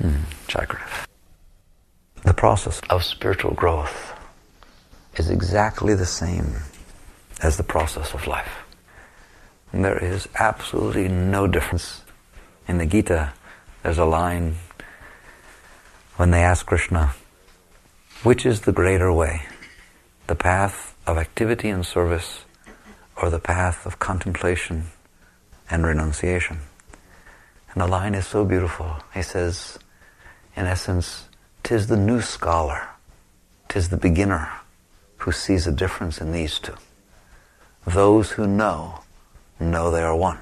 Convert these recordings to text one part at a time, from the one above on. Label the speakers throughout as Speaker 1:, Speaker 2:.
Speaker 1: Chakradev. The process of spiritual growth is exactly the same as the process of life. And there is absolutely no difference. In the Gita, there's a line when they ask Krishna, which is the greater way, the path of activity and service or the path of contemplation and renunciation? And the line is so beautiful. He says, in essence, 'tis the new scholar, 'tis the beginner who sees a difference in these two. Those who know they are one.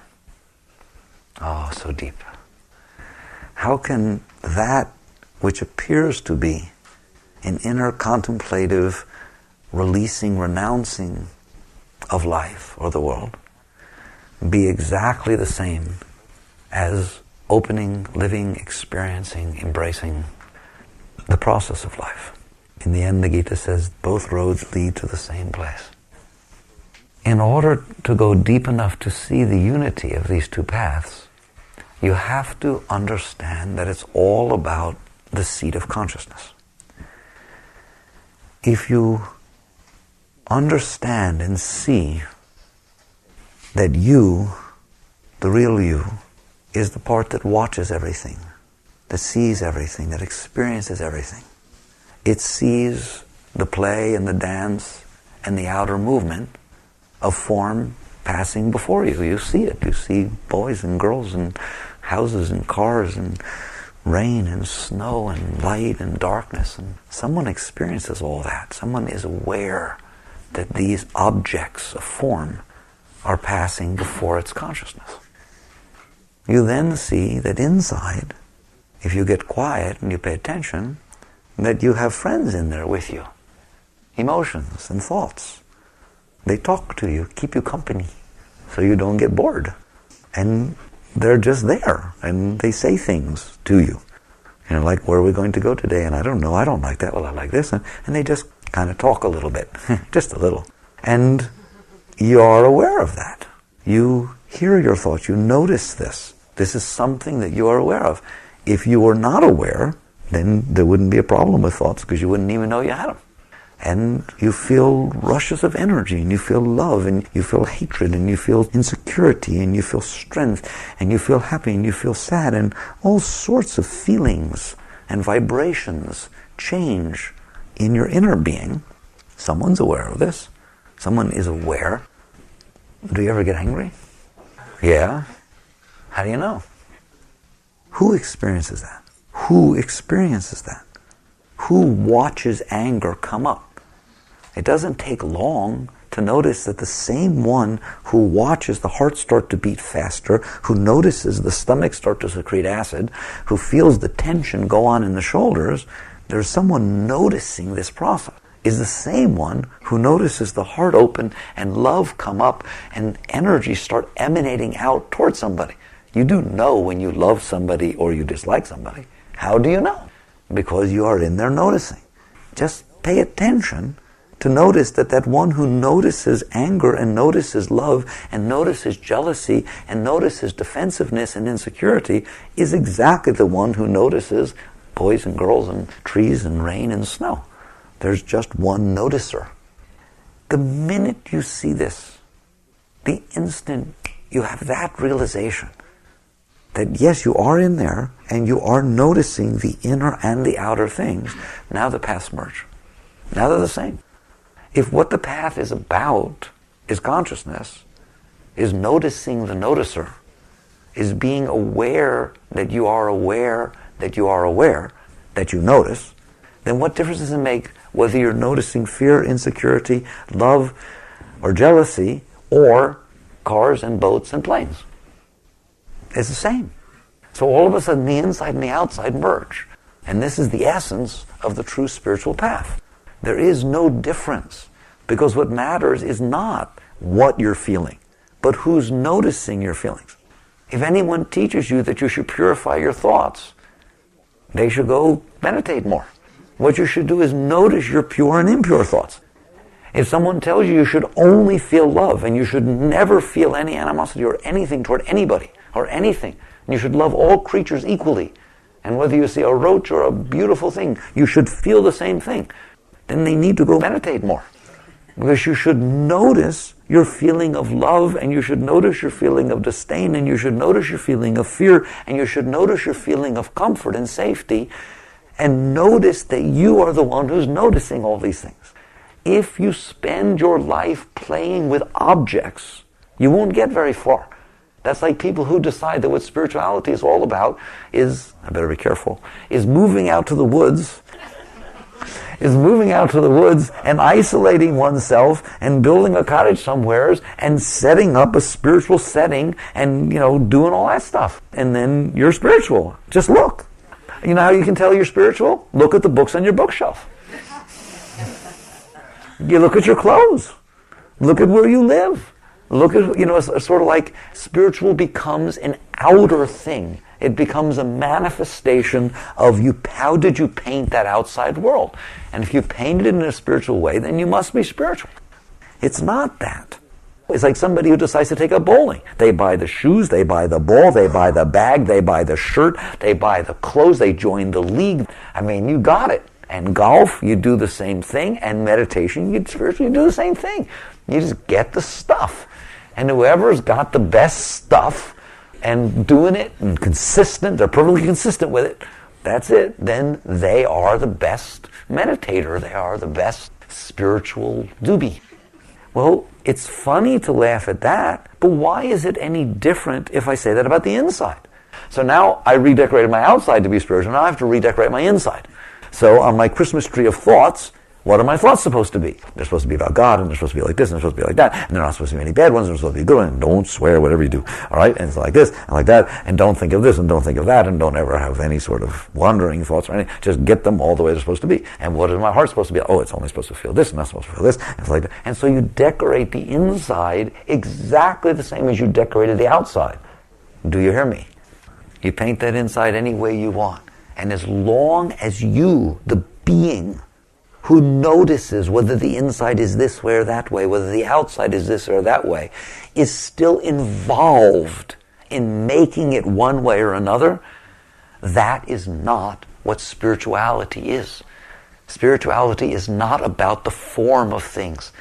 Speaker 1: Oh, so deep. How can that which appears to be an inner contemplative releasing, renouncing of life or the world be exactly the same as opening, living, experiencing, embracing the process of life? In the end, the Gita says both roads lead to the same place. In order to go deep enough to see the unity of these two paths, you have to understand that it's all about the seat of consciousness. If you understand and see that you, the real you, is the part that watches everything, that sees everything, that experiences everything. It sees the play and the dance and the outer movement of form passing before you. You see it. You see boys and girls and houses and cars and rain and snow and light and darkness. And someone experiences all that. Someone is aware that these objects of form are passing before its consciousness. You then see that inside, if you get quiet and you pay attention, that you have friends in there with you. Emotions and thoughts. They talk to you, keep you company, so you don't get bored. And they're just there, and they say things to you. You know, like, where are we going to go today? And I don't know, I don't like that, well, I like this. And they just kind of talk a little bit, just a little. And you are aware of that. You hear your thoughts, you notice this. This is something that you are aware of. If you were not aware, then there wouldn't be a problem with thoughts, because you wouldn't even know you had them. And you feel rushes of energy, and you feel love, and you feel hatred, and you feel insecurity, and you feel strength, and you feel happy, and you feel sad, and all sorts of feelings and vibrations change in your inner being. Someone's aware of this. Someone is aware. Do you ever get angry? Yeah. How do you know? Who experiences that? Who experiences that? Who watches anger come up? It doesn't take long to notice that the same one who watches the heart start to beat faster, who notices the stomach start to secrete acid, who feels the tension go on in the shoulders, there's someone noticing this process, is the same one who notices the heart open and love come up and energy start emanating out towards somebody. You do know when you love somebody or you dislike somebody. How do you know? Because you are in there noticing. Just pay attention to notice that that one who notices anger and notices love and notices jealousy and notices defensiveness and insecurity is exactly the one who notices boys and girls and trees and rain and snow. There's just one noticer. The minute you see this, the instant you have that realization that yes, you are in there and you are noticing the inner and the outer things, now the paths merge. Now they're the same. If what the path is about is consciousness, is noticing the noticer, is being aware that you are aware that you are aware that you notice, then what difference does it make whether you're noticing fear, insecurity, love, or jealousy, or cars and boats and planes? It's the same. So all of a sudden the inside and the outside merge. And this is the essence of the true spiritual path. There is no difference, because what matters is not what you're feeling, but who's noticing your feelings. If anyone teaches you that you should purify your thoughts, they should go meditate more. What you should do is notice your pure and impure thoughts. If someone tells you you should only feel love and you should never feel any animosity or anything toward anybody or anything, and you should love all creatures equally, And whether you see a roach or a beautiful thing, you should feel the same thing. Then they need to go meditate more. Because you should notice your feeling of love, and you should notice your feeling of disdain, and you should notice your feeling of fear, and you should notice your feeling of comfort and safety, and notice that you are the one who's noticing all these things. If you spend your life playing with objects, you won't get very far. That's like people who decide that what spirituality is all about is, I better be careful, is moving out to the woods and isolating oneself and building a cottage somewhere and setting up a spiritual setting and, doing all that stuff. And then you're spiritual. Just look. You know how you can tell you're spiritual? Look at the books on your bookshelf. You look at your clothes. Look at where you live. Look at, it's sort of like spiritual becomes an outer thing. It becomes a manifestation of you. How did you paint that outside world? And if you painted it in a spiritual way, then you must be spiritual. It's not that. It's like somebody who decides to take up bowling. They buy the shoes, they buy the ball, they buy the bag, they buy the shirt, they buy the clothes, they join the league. I mean, you got it. And golf, you do the same thing. And meditation, you spiritually do the same thing. You just get the stuff. And whoever's got the best stuff and doing it and consistent, they're perfectly consistent with it, that's it. Then they are the best meditator. They are the best spiritual doobie. Well, it's funny to laugh at that, but why is it any different if I say that about the inside? So now I redecorated my outside to be spiritual, now I have to redecorate my inside. So on my Christmas tree of thoughts, what are my thoughts supposed to be? They're supposed to be about God, and they're supposed to be like this, and they're supposed to be like that, and they're not supposed to be any bad ones, they're supposed to be good ones, and don't swear whatever you do, alright? And it's like this, and like that, and don't think of this, and don't think of that, and don't ever have any sort of wandering thoughts or anything, just get them all the way they're supposed to be. And what is my heart supposed to be? Oh, it's only supposed to feel this, and not supposed to feel this, and it's like that. And so you decorate the inside exactly the same as you decorated the outside. Do you hear me? You paint that inside any way you want. And as long as you, the being, who notices whether the inside is this way or that way, whether the outside is this or that way, is still involved in making it one way or another, that is not what spirituality is. Spirituality is not about the form of things.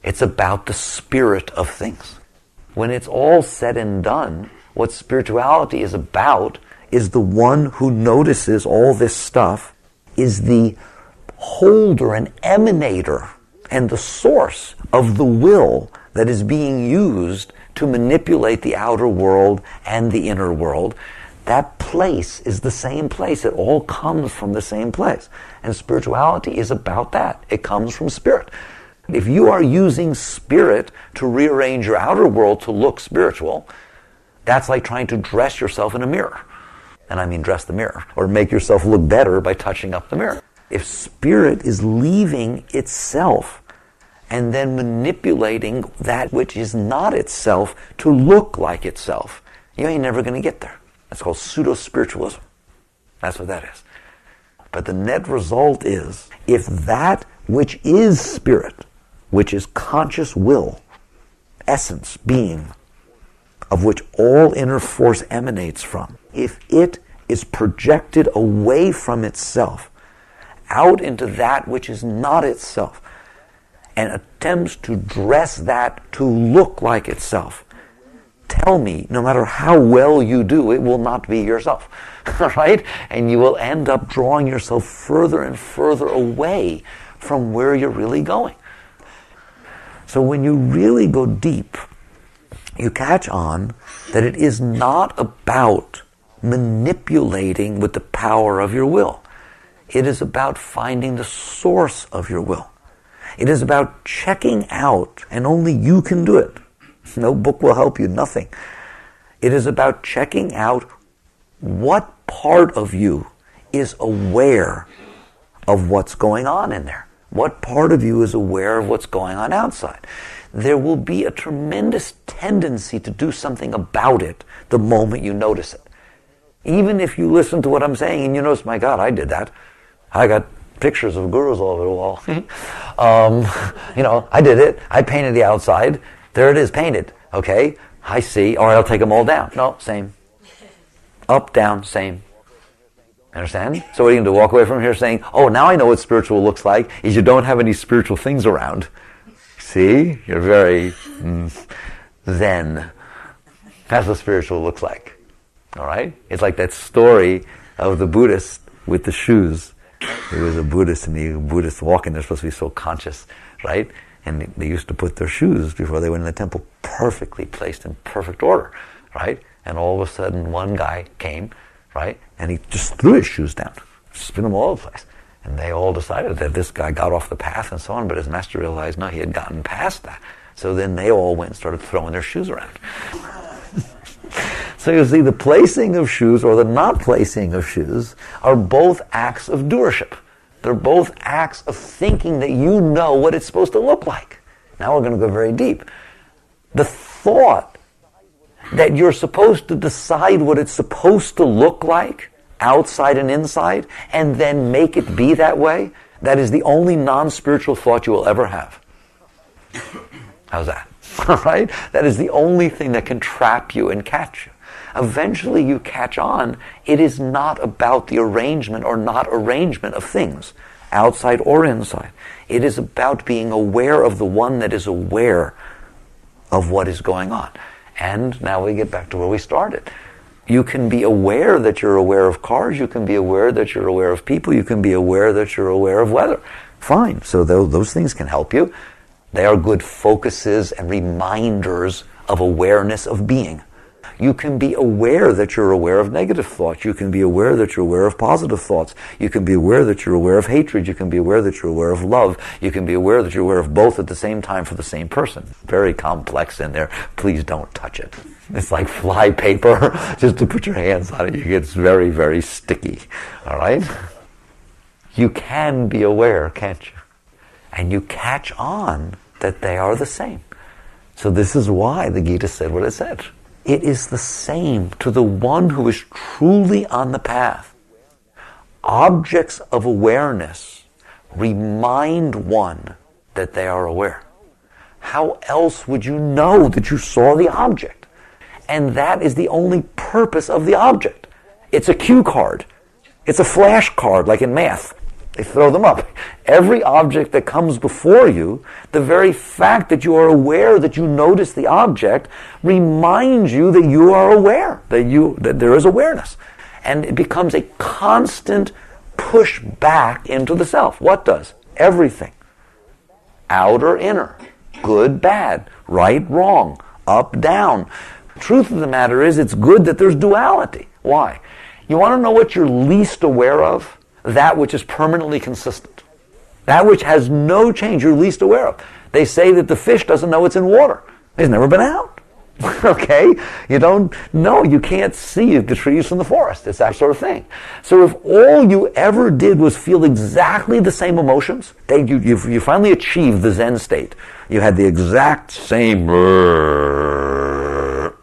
Speaker 1: It's about the spirit of things. When it's all said and done, what spirituality is about is the one who notices all this stuff, is the holder and emanator and the source of the will that is being used to manipulate the outer world and the inner world. That place is the same place. It all comes from the same place. And spirituality is about that. It comes from spirit. If you are using spirit to rearrange your outer world to look spiritual, that's like trying to dress yourself in a mirror. And I mean dress the mirror, or make yourself look better by touching up the mirror. If spirit is leaving itself and then manipulating that which is not itself to look like itself, you ain't never going to get there. That's called pseudo-spiritualism. That's what that is. But the net result is, if that which is spirit, which is conscious will, essence, being, of which all inner force emanates from, if it is projected away from itself, out into that which is not itself, and attempts to dress that to look like itself, tell me, no matter how well you do, it will not be yourself, right? And you will end up drawing yourself further and further away from where you're really going. So when you really go deep, you catch on that it is not about manipulating with the power of your will. It is about finding the source of your will. It is about checking out, and only you can do it. No book will help you, nothing. It is about checking out what part of you is aware of what's going on in there. What part of you is aware of what's going on outside. There will be a tremendous tendency to do something about it the moment you notice it. Even if you listen to what I'm saying and you notice, my God, I did that. I got pictures of gurus all over the wall. I did it. I painted the outside. There it is, painted. Okay, I see. All right, I'll take them all down. No, same. Up, down, same. Understand? So what are you going to do? Walk away from here saying, oh, now I know what spiritual looks like, is you don't have any spiritual things around. See? You're very zen. That's what spiritual looks like. All right? It's like that story of the Buddhist with the shoes. He was a Buddhist, and the Buddhists walking, they're supposed to be so conscious, right? And they used to put their shoes before they went in the temple perfectly placed in perfect order, right? And all of a sudden one guy came, right? And he just threw his shoes down, spin them all over the place. And they all decided that this guy got off the path and so on, but his master realized, no, he had gotten past that. So then they all went and started throwing their shoes around. So you see, the placing of shoes or the not placing of shoes are both acts of doership. They're both acts of thinking that you know what it's supposed to look like. Now we're going to go very deep. The thought that you're supposed to decide what it's supposed to look like, outside and inside, and then make it be that way, that is the only non-spiritual thought you will ever have. How's that? All right? That is the only thing that can trap you and catch you. Eventually you catch on, it is not about the arrangement or not arrangement of things, outside or inside. It is about being aware of the one that is aware of what is going on. And now we get back to where we started. You can be aware that you're aware of cars, you can be aware that you're aware of people, you can be aware that you're aware of weather. Fine, so those things can help you. They are good focuses and reminders of awareness of being. You can be aware that you're aware of negative thoughts. You can be aware that you're aware of positive thoughts. You can be aware that you're aware of hatred. You can be aware that you're aware of love. You can be aware that you're aware of both at the same time for the same person. Very complex in there. Please don't touch it. It's like fly paper. Just to put your hands on it, it gets very, very sticky. All right? You can be aware, can't you? And you catch on that they are the same. So this is why the Gita said what it said. It is the same to the one who is truly on the path. Objects of awareness remind one that they are aware. How else would you know that you saw the object? And that is the only purpose of the object. It's a cue card. It's a flash card, like in math. They throw them up. Every object that comes before you, the very fact that you are aware that you notice the object reminds you that you are aware, that there is awareness. And it becomes a constant push back into the self. What does? Everything. Outer, inner. Good, bad. Right, wrong. Up, down. Truth of the matter is, it's good that there's duality. Why? You want to know what you're least aware of? That which is permanently consistent. That which has no change, you're least aware of. They say that the fish doesn't know it's in water. It's never been out. Okay? You don't know. You can't see the trees from the forest. It's that sort of thing. So if all you ever did was feel exactly the same emotions, you finally achieved the Zen state. You had the exact same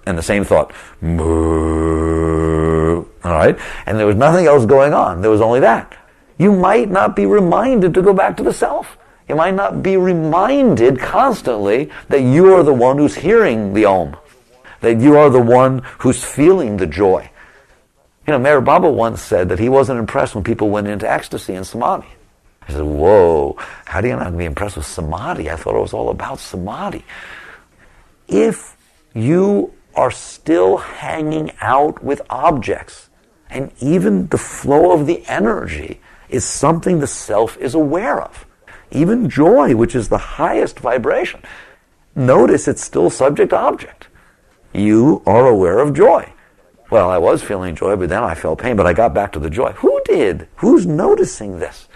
Speaker 1: and the same thought. All right? And there was nothing else going on. There was only that. You might not be reminded to go back to the self. You might not be reminded constantly that you are the one who's hearing the Om. That you are the one who's feeling the joy. You know, Meher Baba once said that he wasn't impressed when people went into ecstasy and samadhi. I said, whoa, how do you not be impressed with samadhi? I thought it was all about samadhi. If you are still hanging out with objects, and even the flow of the energy is something the self is aware of. Even joy, which is the highest vibration. Notice it's still subject-object. You are aware of joy. Well, I was feeling joy, but then I felt pain, but I got back to the joy. Who did? Who's noticing this?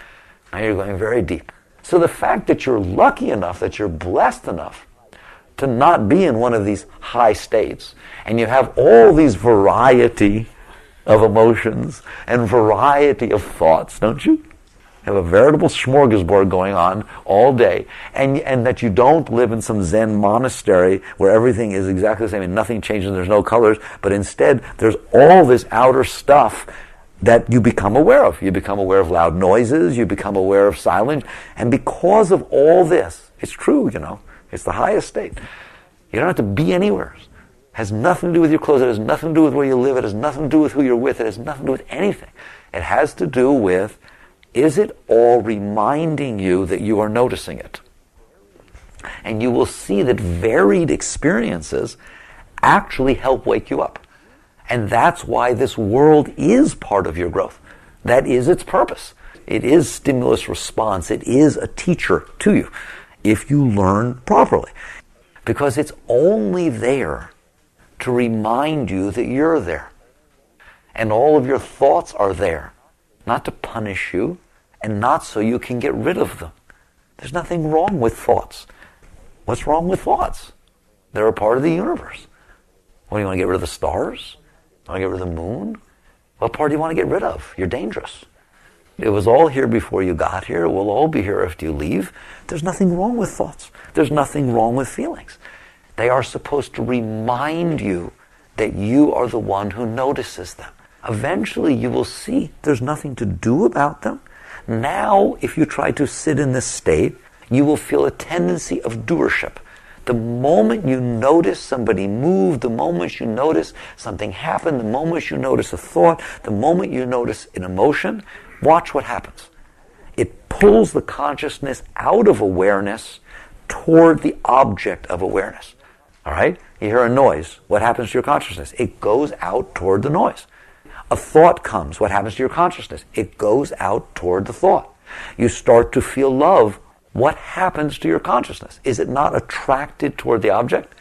Speaker 1: Now you're going very deep. So the fact that you're lucky enough, that you're blessed enough to not be in one of these high states, and you have all these variety of emotions and variety of thoughts, don't you? You have a veritable smorgasbord going on all day, and that you don't live in some Zen monastery where everything is exactly the same and nothing changes and there's no colors, but instead there's all this outer stuff that you become aware of. You become aware of loud noises, you become aware of silence, and because of all this, it's true, you know, it's the highest state. You don't have to be anywhere. Has nothing to do with your clothes. It has nothing to do with where you live. It has nothing to do with who you're with. It has nothing to do with anything. It has to do with, is it all reminding you that you are noticing it? And you will see that varied experiences actually help wake you up. And that's why this world is part of your growth. That is its purpose. It is stimulus response. It is a teacher to you if you learn properly. Because it's only there to remind you that you're there. And all of your thoughts are there, not to punish you and not so you can get rid of them. There's nothing wrong with thoughts. What's wrong with thoughts? They're a part of the universe. What, do you want to get rid of the stars? You want to get rid of the moon? What part do you want to get rid of? You're dangerous. It was all here before you got here. It will all be here after you leave. There's nothing wrong with thoughts. There's nothing wrong with feelings. They are supposed to remind you that you are the one who notices them. Eventually you will see there's nothing to do about them. Now, if you try to sit in this state, you will feel a tendency of doership. The moment you notice somebody move, the moment you notice something happen, the moment you notice a thought, the moment you notice an emotion, watch what happens. It pulls the consciousness out of awareness toward the object of awareness. All right? You hear a noise. What happens to your consciousness? It goes out toward the noise. A thought comes. What happens to your consciousness? It goes out toward the thought. You start to feel love. What happens to your consciousness? Is it not attracted toward the object?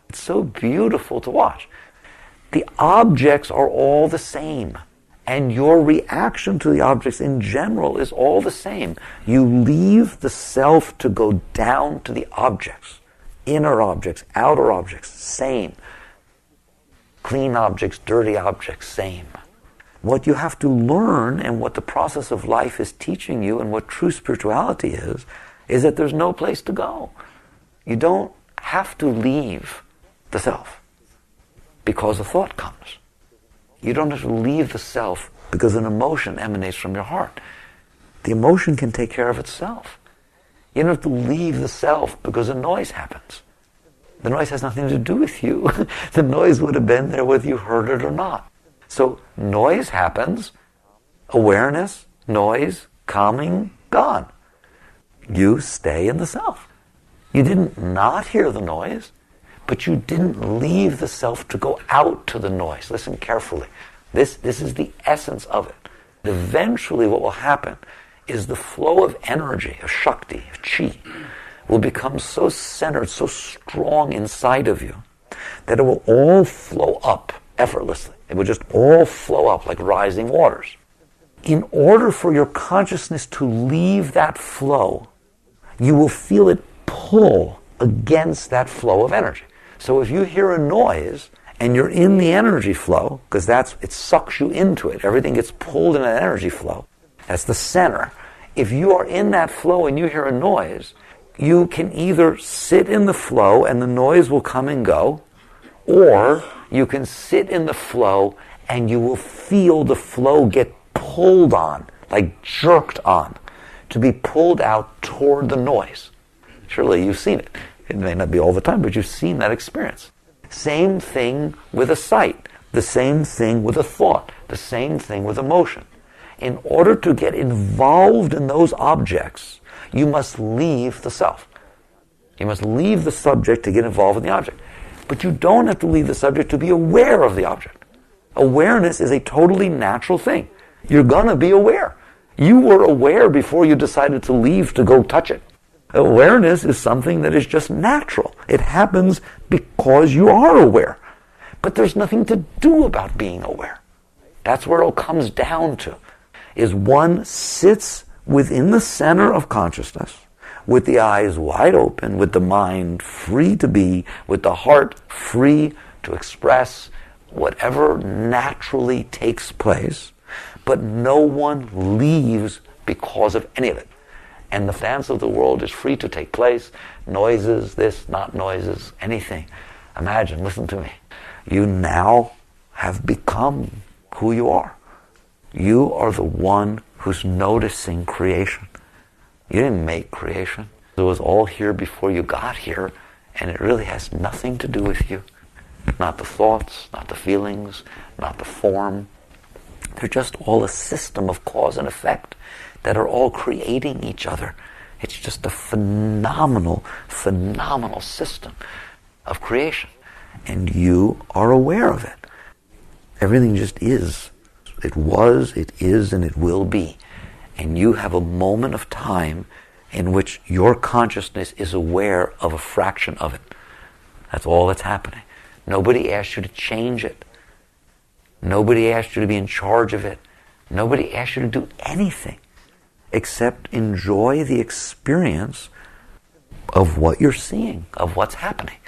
Speaker 1: It's so beautiful to watch. The objects are all the same. And your reaction to the objects in general is all the same. You leave the self to go down to the objects. Inner objects, outer objects, same. Clean objects, dirty objects, same. What you have to learn, and what the process of life is teaching you, and what true spirituality is that there's no place to go. You don't have to leave the self because a thought comes. You don't have to leave the self because an emotion emanates from your heart. The emotion can take care of itself. You don't have to leave the self because a noise happens. The noise has nothing to do with you. The noise would have been there whether you heard it or not. So noise happens, awareness, noise, calming, gone. You stay in the self. You didn't not hear the noise, but you didn't leave the self to go out to the noise. Listen carefully. This is the essence of it. Eventually what will happen is the flow of energy, of Shakti, of Chi, will become so centered, so strong inside of you, that it will all flow up effortlessly. It will just all flow up like rising waters. In order for your consciousness to leave that flow, you will feel it pull against that flow of energy. So if you hear a noise and you're in the energy flow, because it sucks you into it, everything gets pulled in an energy flow. That's the center. If you are in that flow and you hear a noise, you can either sit in the flow and the noise will come and go, or you can sit in the flow and you will feel the flow get pulled on, like jerked on, to be pulled out toward the noise. Surely you've seen it. It may not be all the time, but you've seen that experience. Same thing with a sight. The same thing with a thought. The same thing with emotion. In order to get involved in those objects, you must leave the self. You must leave the subject to get involved in the object. But you don't have to leave the subject to be aware of the object. Awareness is a totally natural thing. You're going to be aware. You were aware before you decided to leave to go touch it. Awareness is something that is just natural. It happens because you are aware. But there's nothing to do about being aware. That's where it all comes down to, is one sits within the center of consciousness, with the eyes wide open, with the mind free to be, with the heart free to express whatever naturally takes place, but no one leaves because of any of it. And the dance of the world is free to take place. Noises, this, not noises, anything. Imagine, listen to me. You now have become who you are. You are the one who's noticing creation. You didn't make creation. It was all here before you got here, and it really has nothing to do with you. Not the thoughts, not the feelings, not the form. They're just all a system of cause and effect that are all creating each other. It's just a phenomenal, phenomenal system of creation. And you are aware of it. Everything just is. It was, it is, and it will be. And you have a moment of time in which your consciousness is aware of a fraction of it. That's all that's happening. Nobody asked you to change it. Nobody asked you to be in charge of it. Nobody asked you to do anything except enjoy the experience of what you're seeing, of what's happening.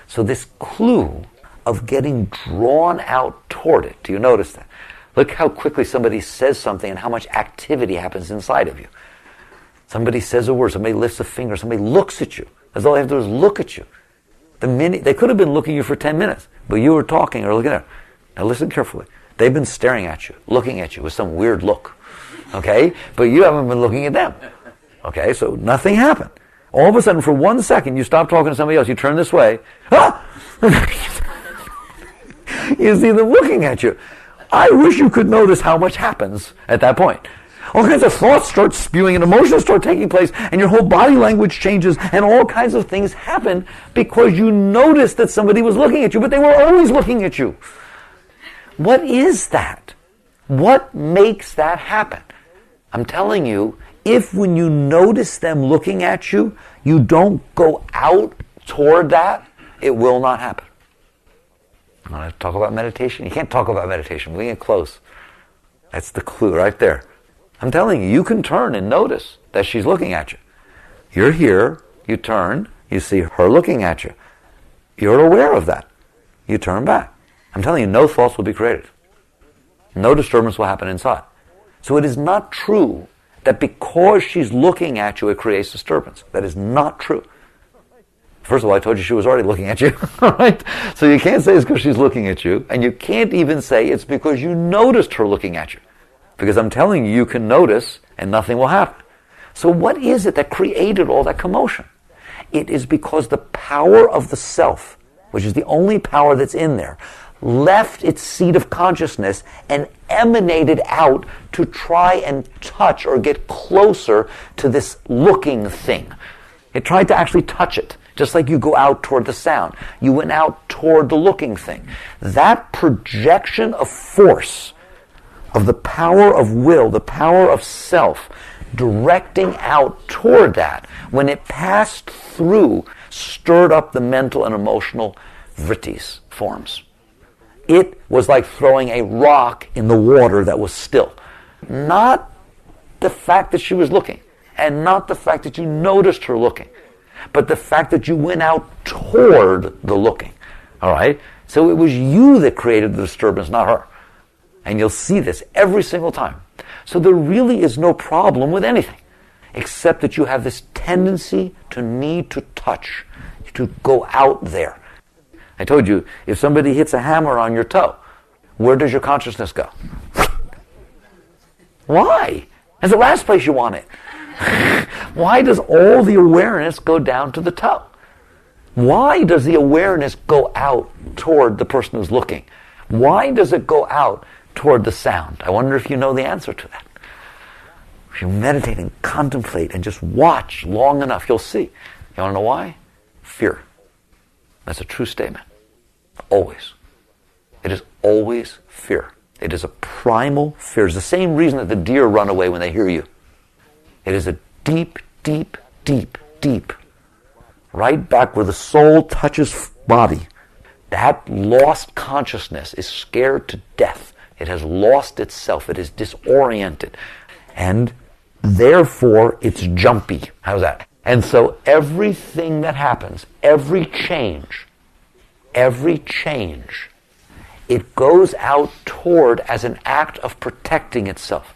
Speaker 1: So this clue of getting drawn out toward it, do you notice that? Look how quickly somebody says something and how much activity happens inside of you. Somebody says a word, somebody lifts a finger, somebody looks at you. That's all they have to do is look at you. The minute they could have been looking at you for 10 minutes, but you were talking or looking at them. Now listen carefully. They've been staring at you, looking at you with some weird look. Okay? But you haven't been looking at them. Okay? So nothing happened. All of a sudden, for 1 second, you stop talking to somebody else, you turn this way. Ah! You see them looking at you. I wish you could notice how much happens at that point. All kinds of thoughts start spewing and emotions start taking place and your whole body language changes and all kinds of things happen because you noticed that somebody was looking at you, but they were always looking at you. What is that? What makes that happen? I'm telling you, if when you notice them looking at you, you don't go out toward that, it will not happen. I want to talk about meditation. You can't talk about meditation. We get close. That's the clue right there. I'm telling you, you can turn and notice that she's looking at you. You're here, you turn, you see her looking at you. You're aware of that. You turn back. I'm telling you, no thoughts will be created. No disturbance will happen inside. So it is not true that because she's looking at you, it creates disturbance. That is not true. First of all, I told you she was already looking at you, right? So you can't say it's because she's looking at you, and you can't even say it's because you noticed her looking at you. Because I'm telling you, you can notice, and nothing will happen. So what is it that created all that commotion? It is because the power of the self, which is the only power that's in there, left its seat of consciousness and emanated out to try and touch or get closer to this looking thing. It tried to actually touch it, just like you go out toward the sound. You went out toward the looking thing. That projection of force, of the power of will, the power of self, directing out toward that, when it passed through, stirred up the mental and emotional vrittis, forms. It was like throwing a rock in the water that was still. Not the fact that she was looking, and not the fact that you noticed her looking, but the fact that you went out toward the looking. All right? So it was you that created the disturbance, not her. And you'll see this every single time. So there really is no problem with anything, except that you have this tendency to need to touch, to go out there. I told you, if somebody hits a hammer on your toe, where does your consciousness go? Why? That's the last place you want it. Why does all the awareness go down to the toe? Why does the awareness go out toward the person who's looking? Why does it go out toward the sound? I wonder if you know the answer to that. If you meditate and contemplate and just watch long enough, you'll see. You want to know why? Fear. That's a true statement. Always. It is always fear. It is a primal fear. It's the same reason that the deer run away when they hear you. It is a deep, deep, deep, deep, right back where the soul touches body. That lost consciousness is scared to death. It has lost itself. It is disoriented. And therefore, it's jumpy. How's that? And so everything that happens, every change, it goes out toward as an act of protecting itself.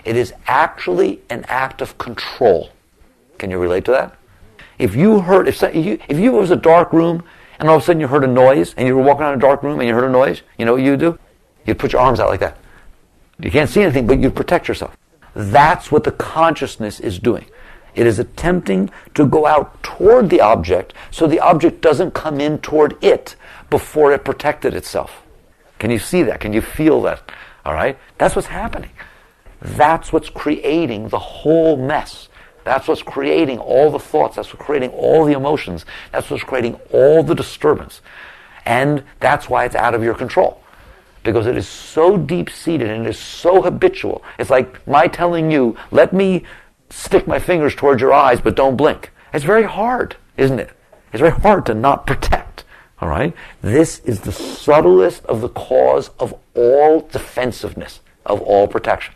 Speaker 1: It is actually an act of control. Can you relate to that? If you was a dark room and all of a sudden you heard a noise and you were walking around a dark room and you heard a noise, you know what you'd do? You'd put your arms out like that. You can't see anything, but you'd protect yourself. That's what the consciousness is doing. It is attempting to go out toward the object so the object doesn't come in toward it before it protected itself. Can you see that? Can you feel that? All right? That's what's happening. That's what's creating the whole mess. That's what's creating all the thoughts. That's what's creating all the emotions. That's what's creating all the disturbance. And that's why it's out of your control. Because it is so deep-seated and it is so habitual. It's like my telling you, let me stick my fingers towards your eyes, but don't blink. It's very hard, isn't it? It's very hard to not protect. All right? This is the subtlest of the cause of all defensiveness, of all protection,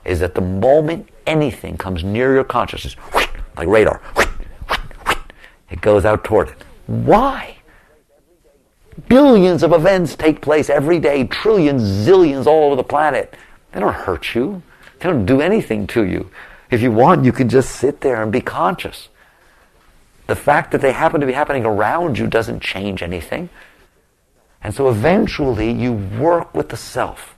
Speaker 1: is that the moment anything comes near your consciousness, like radar, it goes out toward it. Why? Billions of events take place every day, trillions, zillions all over the planet. They don't hurt you. They don't do anything to you. If you want, you can just sit there and be conscious. The fact that they happen to be happening around you doesn't change anything. And so eventually you work with the self,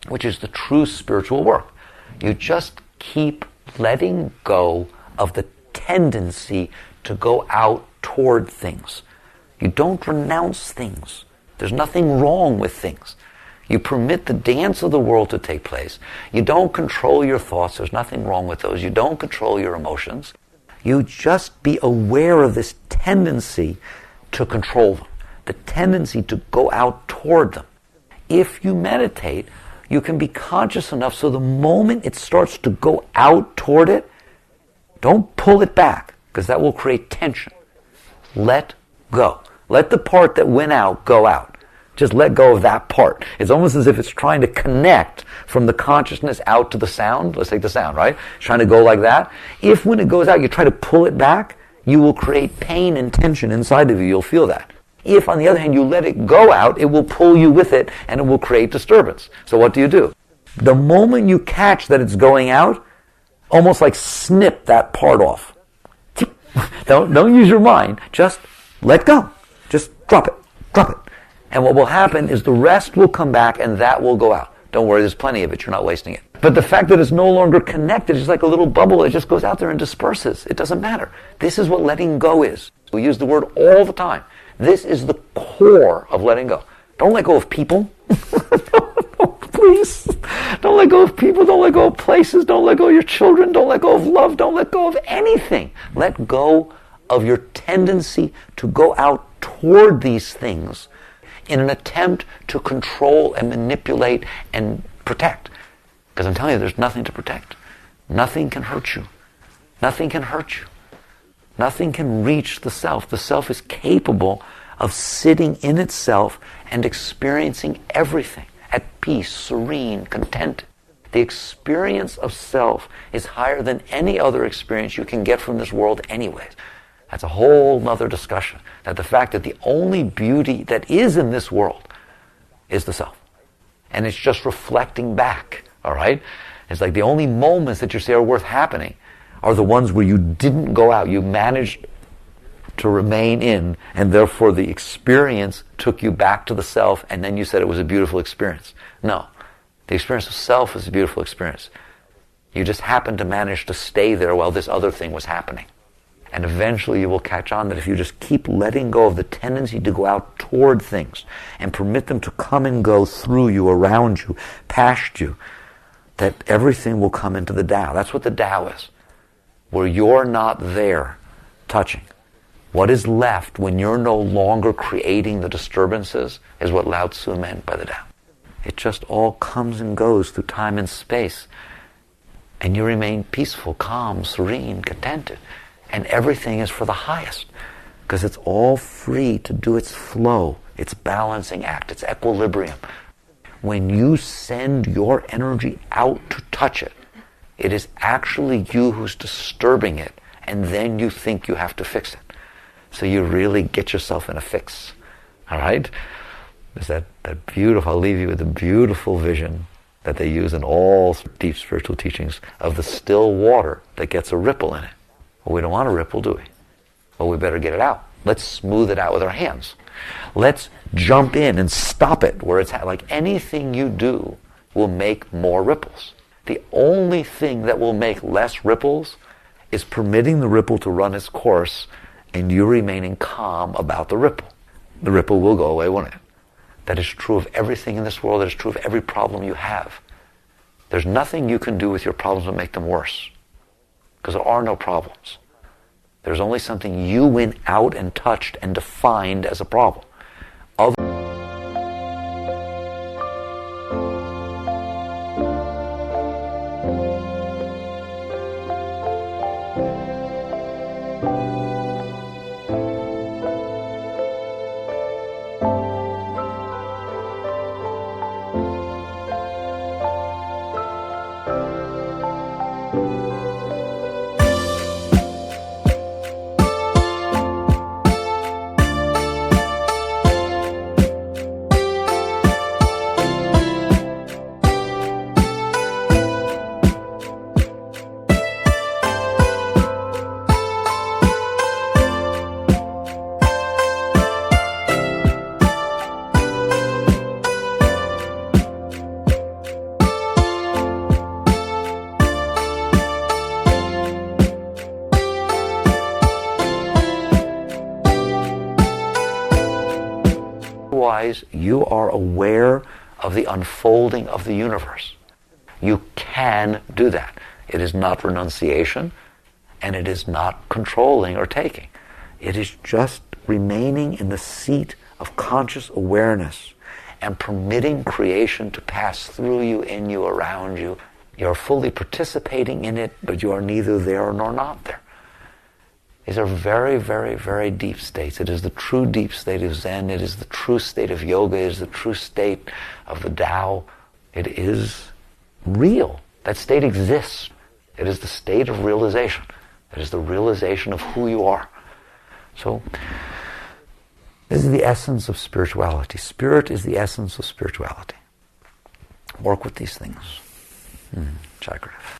Speaker 1: which is the true spiritual work. You just keep letting go of the tendency to go out toward things. You don't renounce things. There's nothing wrong with things. You permit the dance of the world to take place. You don't control your thoughts. There's nothing wrong with those. You don't control your emotions. You just be aware of this tendency to control them, the tendency to go out toward them. If you meditate, you can be conscious enough so the moment it starts to go out toward it, don't pull it back, because that will create tension. Let go. Let the part that went out go out. Just let go of that part. It's almost as if it's trying to connect from the consciousness out to the sound. Let's take the sound, right? It's trying to go like that. If when it goes out you try to pull it back, you will create pain and tension inside of you. You'll feel that. If, on the other hand, you let it go out, it will pull you with it and it will create disturbance. So what do? The moment you catch that it's going out, almost like snip that part off. Don't use your mind. Just let go. Just drop it. Drop it. And what will happen is the rest will come back and that will go out. Don't worry, there's plenty of it. You're not wasting it. But the fact that it's no longer connected is like a little bubble. It just goes out there and disperses. It doesn't matter. This is what letting go is. We use the word all the time. This is the core of letting go. Don't let go of people. Please. Don't let go of people. Don't let go of places. Don't let go of your children. Don't let go of love. Don't let go of anything. Let go of your tendency to go out toward these things in an attempt to control and manipulate and protect. Because I'm telling you, there's nothing to protect. Nothing can hurt you. Nothing can hurt you. Nothing can reach the self. The self is capable of sitting in itself and experiencing everything at peace, serene, content. The experience of self is higher than any other experience you can get from this world anyways. That's a whole other discussion. That the fact that the only beauty that is in this world is the self. And it's just reflecting back, all right? It's like the only moments that you say are worth happening are the ones where you didn't go out. You managed to remain in, and therefore the experience took you back to the self, and then you said it was a beautiful experience. No. The experience of self is a beautiful experience. You just happened to manage to stay there while this other thing was happening. And eventually you will catch on that if you just keep letting go of the tendency to go out toward things and permit them to come and go through you, around you, past you, that everything will come into the Tao. That's what the Tao is. Where you're not there touching. What is left when you're no longer creating the disturbances is what Lao Tzu meant by the Tao. It just all comes and goes through time and space. And you remain peaceful, calm, serene, contented. And everything is for the highest. Because it's all free to do its flow, its balancing act, its equilibrium. When you send your energy out to touch it, it is actually you who's disturbing it, and then you think you have to fix it. So you really get yourself in a fix. All right? There's that beautiful, I'll leave you with a beautiful vision that they use in all deep spiritual teachings of the still water that gets a ripple in it. Well, we don't want a ripple, do we? Well, we better get it out. Let's smooth it out with our hands. Let's jump in and stop it where it's like anything you do will make more ripples. The only thing that will make less ripples is permitting the ripple to run its course and you remaining calm about the ripple. The ripple will go away, won't it? that is true of everything in this world, that is true of every problem you have. There's nothing you can do with your problems to make them worse, because there are no problems. There's only something you went out and touched and defined as a problem. Otherwise, you are aware of the unfolding of the universe. You can do that. It is not renunciation, and it is not controlling or taking. It is just remaining in the seat of conscious awareness and permitting creation to pass through you, in you, around you. You're fully participating in it, but you are neither there nor not there. These are very, very, very deep states. It is the true deep state of Zen. It is the true state of yoga. It is the true state of the Tao. It is real. That state exists. It is the state of realization. It is the realization of who you are. So, this is the essence of spirituality. Spirit is the essence of spirituality. Work with these things. Chakradev.